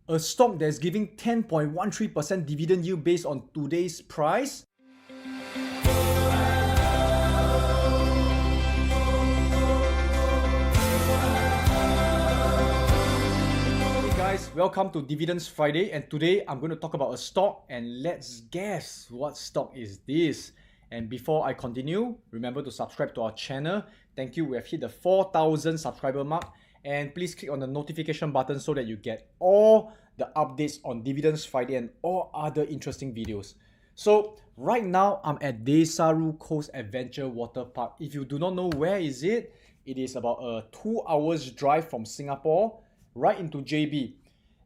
A stock that's giving 10.13% dividend yield based on today's price? Hey guys, welcome to Dividends Friday, and today I'm going to talk about a stock, and let's guess what stock is this. And before I continue, remember to subscribe to our channel. Thank you. We have hit the 4,000 subscriber mark. And please click on the notification button so that you get all the updates on Dividends Friday and all other interesting videos. So right now, I'm at Desaru Coast Adventure Water Park. If you do not know where is it, it is about a 2 hours drive from Singapore right into JB.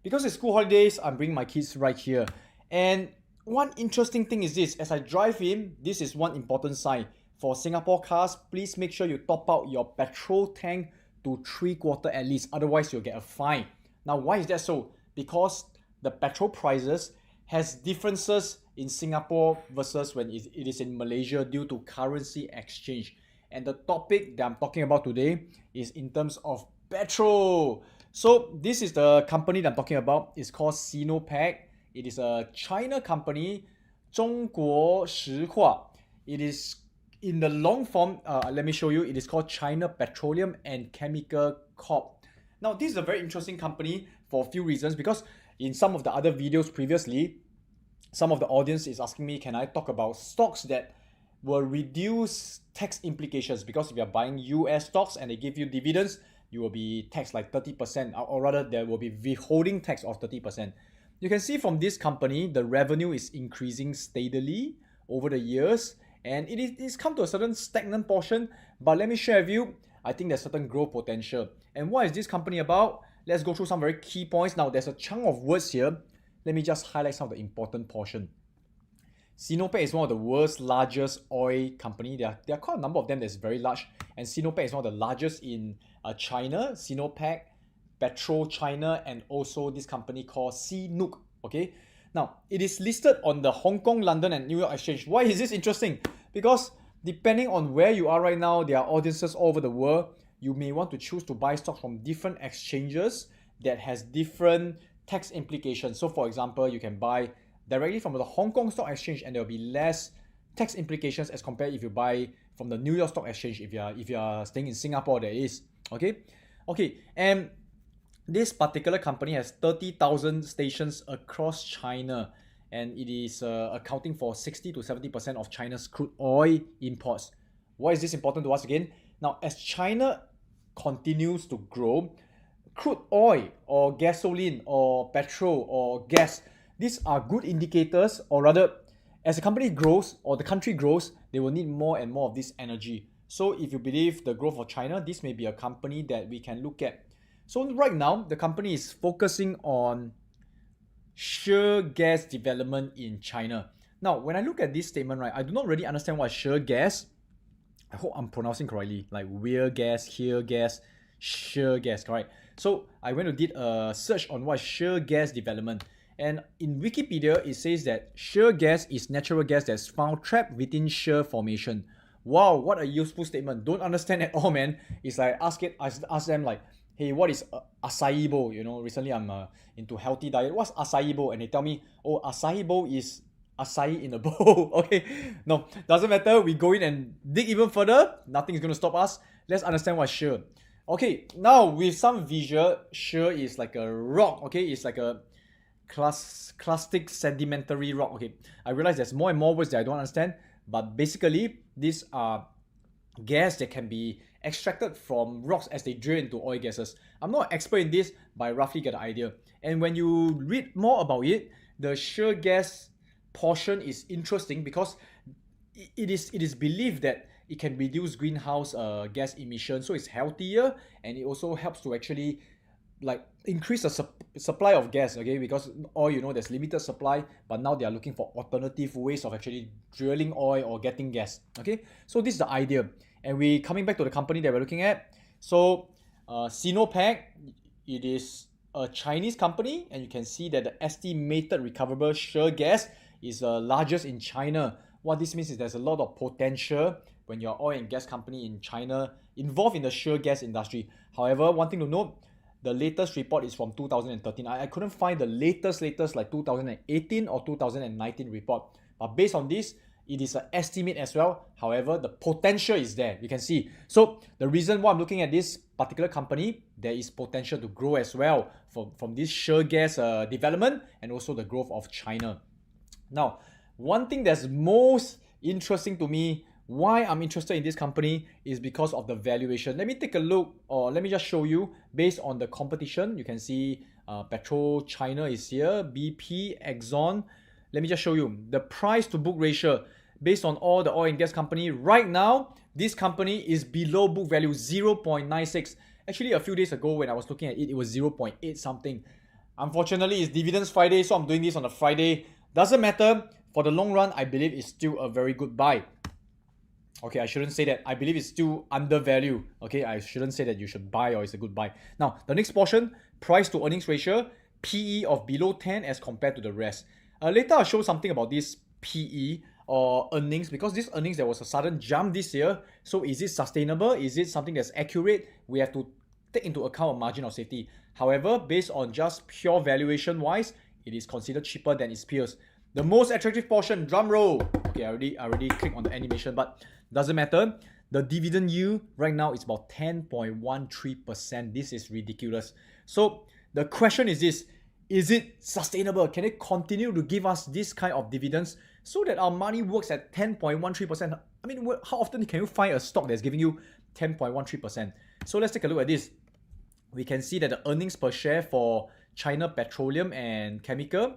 Because it's school holidays, I'm bringing my kids right here. And one interesting thing is this, as I drive in, this is one important sign. For Singapore cars, please make sure you top out your petrol tank to 3/4 at least, otherwise you'll get a fine. Now, why is that so? Because the petrol prices has differences in Singapore versus when it is in Malaysia due to currency exchange. And the topic that I'm talking about today is in terms of petrol. So this is the company that I'm talking about. It's called Sinopec. It is a China company, 中国石化. It is in the long form, let me show you. It is called China Petroleum and Chemical Corp. Now, this is a very interesting company for a few reasons, because in some of the other videos previously, some of the audience is asking me, can I talk about stocks that will reduce tax implications? Because if you're buying US stocks and they give you dividends, you will be taxed like 30%, or rather there will be withholding tax of 30%. You can see from this company, the revenue is increasing steadily over the years. And it's come to a certain stagnant portion, but let me share with you, I think there's certain growth potential. And what is this company about? Let's go through some very key points. Now, there's a chunk of words here. Let me just highlight some of the important portion. Sinopec is one of the world's largest oil company. There are quite a number of them that's very large. And Sinopec is one of the largest in China. Sinopec, PetroChina, and also this company called CNOOC. Okay. Now, it is listed on the Hong Kong, London, and New York Exchange. Why is this interesting? Because depending on where you are right now, there are audiences all over the world. You may want to choose to buy stocks from different exchanges that has different tax implications. So, for example, you can buy directly from the Hong Kong Stock Exchange, and there will be less tax implications as compared if you buy from the New York Stock Exchange. If you are staying in Singapore, there is. Okay, and this particular company has 30,000 stations across China, and it is accounting for 60 to 70% of China's crude oil imports. Why is this important to us again? Now, as China continues to grow, crude oil or gasoline or petrol or gas, these are good indicators, or rather, as a company grows or the country grows, they will need more and more of this energy. So if you believe the growth of China, this may be a company that we can look at. So right now, the company is focusing on shale gas development in China. Now, when I look at this statement, right, I do not really understand what shale gas. I hope I'm pronouncing correctly, like weir gas, here gas, shale gas, correct? So I went to did a search on what shale gas development. And in Wikipedia, it says that shale gas is natural gas that's found trapped within shale formation. Wow, what a useful statement. Don't understand at all, man. It's like ask them like, hey, what is acai bowl? You know, recently I'm into healthy diet. What's acai bowl? And they tell me, oh, acai bowl is acai in a bowl. Okay, no, doesn't matter. We go in and dig even further. Nothing is going to stop us. Let's understand what's shale. Okay, now with some visual, shale is like a rock. Okay, it's like a clastic sedimentary rock. Okay, I realize there's more and more words that I don't understand, but basically these are gas that can be extracted from rocks as they drill into oil gases. I'm not an expert in this, but I roughly get the idea. And when you read more about it, the shale gas portion is interesting because it is believed that it can reduce greenhouse gas emissions, so it's healthier, and it also helps to actually like increase the supply of gas. Okay, because oil, you know, there's limited supply, but now they are looking for alternative ways of actually drilling oil or getting gas. Okay, so this is the idea. And we coming back to the company that we're looking at. So Sinopec, it is a Chinese company, and you can see that the estimated recoverable shale gas is the largest in China. What this means is there's a lot of potential when you're an oil and gas company in China involved in the shale gas industry. However, one thing to note, the latest report is from 2013. I couldn't find the latest like 2018 or 2019 report. But based on this, it is an estimate as well. However, the potential is there. You can see. So the reason why I'm looking at this particular company, there is potential to grow as well from this shale gas development and also the growth of China. Now, one thing that's most interesting to me, why I'm interested in this company, is because of the valuation. Let me take a look, or let me just show you based on the competition. You can see Petro China is here, BP, Exxon. Let me just show you the price to book ratio based on all the oil and gas company. Right now, this company is below book value 0.96. Actually, a few days ago when I was looking at it, it was 0.8 something. Unfortunately, it's Dividends Friday, so I'm doing this on a Friday. Doesn't matter. For the long run, I believe it's still a very good buy. Okay, I shouldn't say that. I believe it's still undervalued. Okay, I shouldn't say that you should buy or it's a good buy. Now, the next portion, price to earnings ratio, PE of below 10 as compared to the rest. Later, I'll show something about this PE or earnings, because this earnings, there was a sudden jump this year. So is it sustainable? Is it something that's accurate? We have to take into account a margin of safety. However, based on just pure valuation wise, it is considered cheaper than its peers. The most attractive portion, drum roll. Okay, I already clicked on the animation, but doesn't matter. The dividend yield right now is about 10.13%. This is ridiculous. So the question is this: is it sustainable? Can it continue to give us this kind of dividends so that our money works at 10.13%? I mean, how often can you find a stock that's giving you 10.13%? So let's take a look at this. We can see that the earnings per share for China Petroleum and Chemical,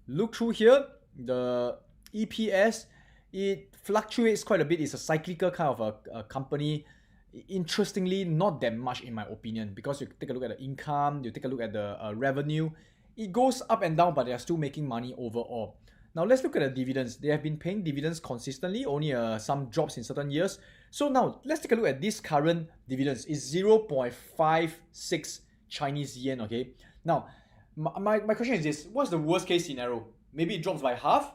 look through here, the EPS, it fluctuates quite a bit. It's a cyclical kind of a company. Interestingly, not that much in my opinion, because you take a look at the income, you take a look at the revenue, it goes up and down, but they are still making money overall. Now let's look at the dividends. They have been paying dividends consistently, only some drops in certain years. So now let's take a look at this current dividends. It's 0.56 Chinese yen, okay? Now, my question is this: what's the worst case scenario? Maybe it drops by half.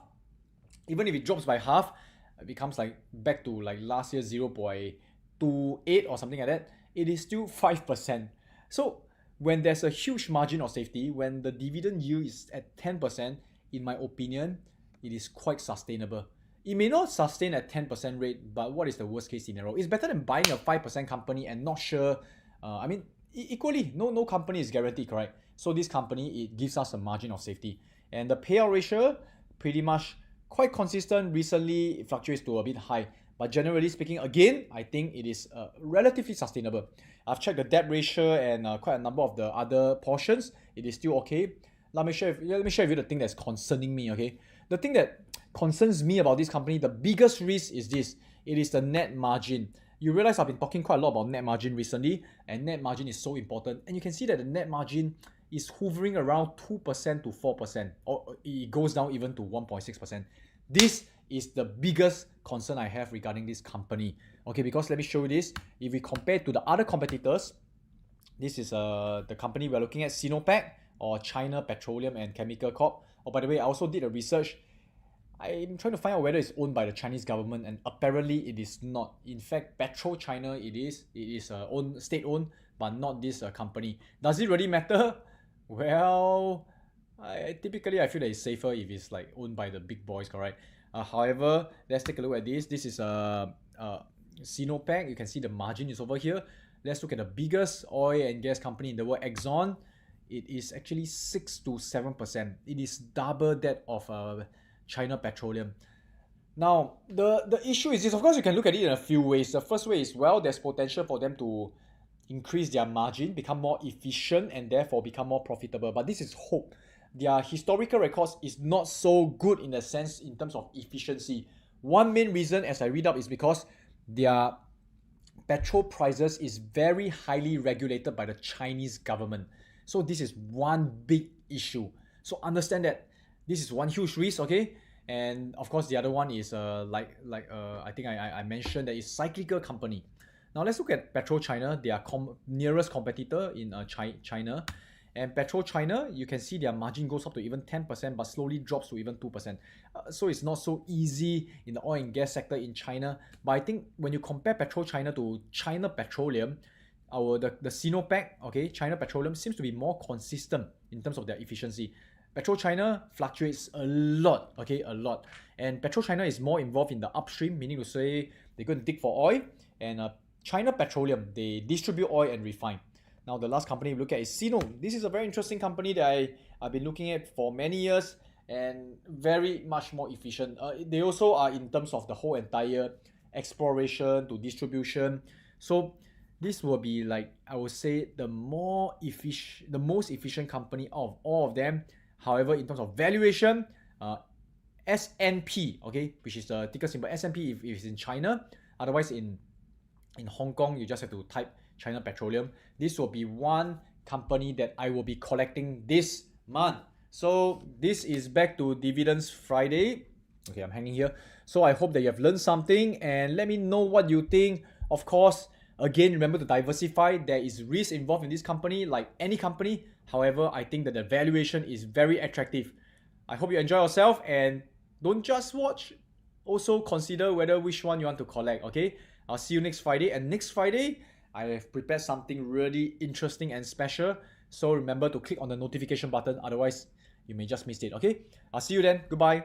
Even if it drops by half, it becomes like back to like last year 0.28 or something like that. It is still 5%. So when there's a huge margin of safety, when the dividend yield is at 10%, in my opinion, it is quite sustainable. It may not sustain at 10% rate, but what is the worst case scenario? It's better than buying a 5% company and not sure. I mean, equally, no company is guaranteed, correct? So this company, it gives us a margin of safety. And the payout ratio, pretty much quite consistent. Recently, it fluctuates to a bit high. But generally speaking, again, I think it is relatively sustainable. I've checked the debt ratio and quite a number of the other portions. It is still okay. Let me share with you the thing that's concerning me, okay? The thing that concerns me about this company, the biggest risk is this. It is the net margin. You realize I've been talking quite a lot about net margin recently, and net margin is so important. And you can see that the net margin is hovering around 2% to 4%, or it goes down even to 1.6%. This is the biggest concern I have regarding this company. Okay, because let me show you this. If we compare to the other competitors, this is the company we're looking at, Sinopec, or China Petroleum and Chemical Corp. Oh, by the way, I also did a research. I'm trying to find out whether it's owned by the Chinese government, and apparently it is not. In fact, Petro China, it is state-owned, but not this company. Does it really matter? Well, typically I feel that it's safer if it's like owned by the big boys, correct? However, let's take a look at this. This is Sinopec. You can see the margin is over here. Let's look at the biggest oil and gas company in the world, Exxon. It is actually 6 to 7%. It is double that of China Petroleum. Now, the issue is this. Of course, you can look at it in a few ways. The first way is, well, there's potential for them to increase their margin, become more efficient, and therefore become more profitable. But this is hope. Their historical records is not so good in the sense in terms of efficiency. One main reason, as I read up, is because their petrol prices is very highly regulated by the Chinese government. So this is one big issue. So understand that this is one huge risk, okay? And of course, the other one is I think I mentioned that it's cyclical company. Now let's look at Petro China, their nearest competitor in China. And Petro China, you can see their margin goes up to even 10%, but slowly drops to even 2%. So it's not so easy in the oil and gas sector in China. But I think when you compare Petro China to China Petroleum, the Sinopec, okay, China Petroleum seems to be more consistent in terms of their efficiency. PetroChina fluctuates a lot, okay, a lot. And PetroChina is more involved in the upstream, meaning to say they're going to dig for oil. And China Petroleum, they distribute oil and refine. Now, the last company we look at is Sino. This is a very interesting company that I've been looking at for many years and very much more efficient. They also are in terms of the whole entire exploration to distribution. So this will be like, I would say, the most efficient company of all of them. However, in terms of valuation, SNP, okay, which is the ticker symbol SNP if it's in China. Otherwise, in Hong Kong, you just have to type China Petroleum. This will be one company that I will be collecting this month. So this is back to Dividends Friday. Okay, I'm hanging here. So I hope that you have learned something and let me know what you think. Of course, again, remember to diversify. There is risk involved in this company like any company. However, I think that the valuation is very attractive. I hope you enjoy yourself and don't just watch. Also consider which one you want to collect, okay? I'll see you next Friday. And next Friday, I have prepared something really interesting and special. So remember to click on the notification button. Otherwise, you may just miss it, okay? I'll see you then. Goodbye.